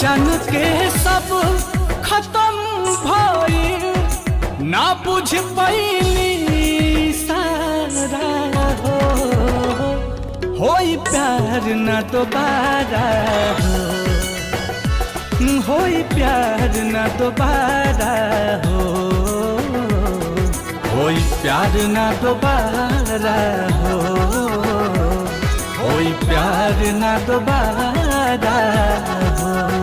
जान के सब खत्म भइल, ना बुझ पैनी सारा हो, होई प्यार ना दोबारा हो, होई प्यार ना दोबारा हो, होई प्यार ना दोबारा हो, होई प्यार ना दोबारा